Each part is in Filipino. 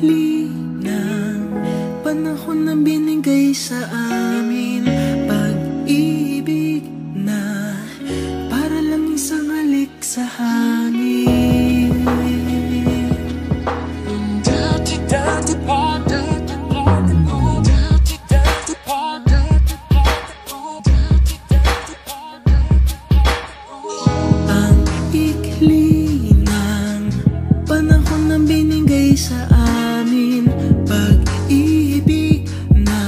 ikli ng panahon na binigay sa amin, pag-ibig na para lang isang halik sa hangin. Ang ikli ng panahon na binigay sa amin, pag-ibig na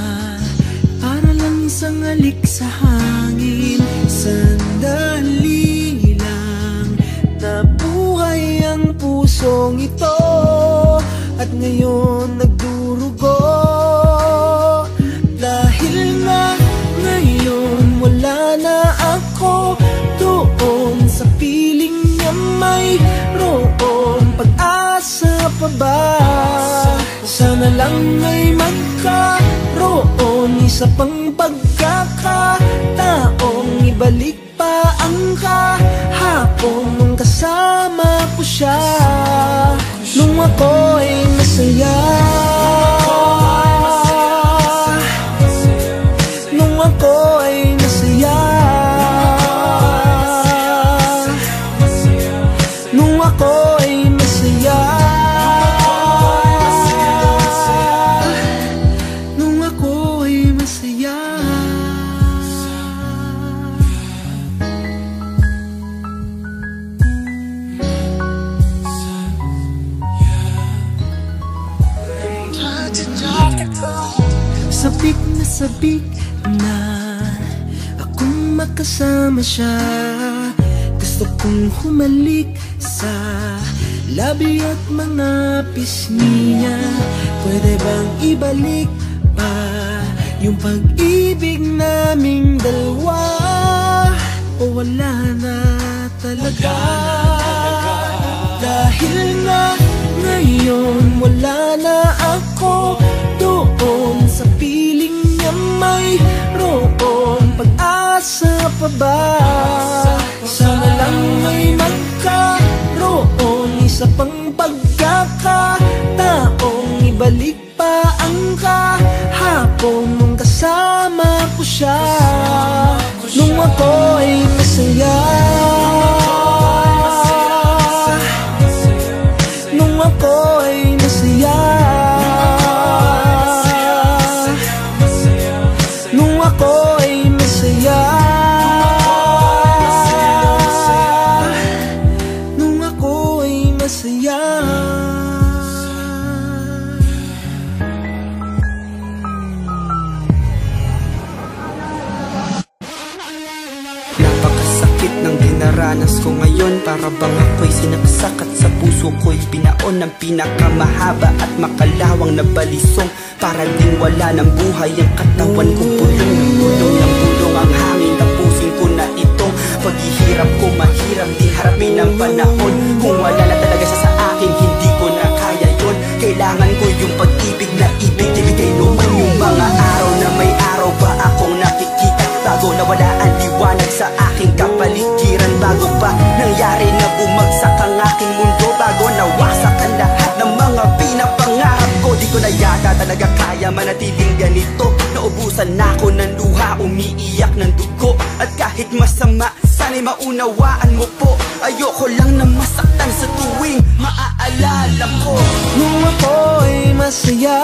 para lang isang halik sa hangin. Sandali lang nabuhay ang pusong ito, at ngayon nagdurugo. Dahil na ngayon wala na ako doon sa piling niya, mayroon pag-asa pa ba? Sana lang ay magkaroon isa pang pagkakataong ibalik pa ang kahapon nung kasama ko siya, nung ako ay masaya, nung ako ay masaya, nung ako ay masaya, nung ako ay masaya. Sabik na akong makasama siya. Gusto kong humalik sa labi at mga pisngi niya. Pwede bang ibalik pa yung pag-ibig naming dalawa, o wala na talaga? Dahil na ngayon wala na ako doon sa piling niya, mayroon pag-asa pa ba? Sana lang may magkaroon isa pang pagkakataong ibalik pa ang kahapon nung kasama ko siya, nung ako ay masaya, nung ako ay masaya, nung ako ay masaya, nung ako ay masaya. Napakasakit ng dinaranas ko ngayon, para bang ako'y sinaksak at sa puso ko'y binaon ng pinakamahaba at makalawang na balisong. Para ding wala ng buhay ang katawan ko, bulong ng bulong ng bulong ang hangin. Tapusin ko na itong paghihirap ko, mahirap din harapin ang panahon. Kung wala na talaga siya sa akin, hindi ko na kaya yun. Kailangan ko yung pag-ibig na ibigay naman. Yung mga araw na may araw pa akong nakikita, bago nawala ang liwanag sa aking kapaligiran, bago pa nangyari na bumagsak ang aking mundo, bago nawasak ang lahat ng mga pinapangarap ko. Di ko na yata talaga kaya manatiling ganito. Naubusan na ako ng luha, umiiyak ng dugo. At kahit masama, sana'y maunawaan mo po. Ayoko lang na masaktan sa tuwing maaalala ko. Nung ako ay masaya,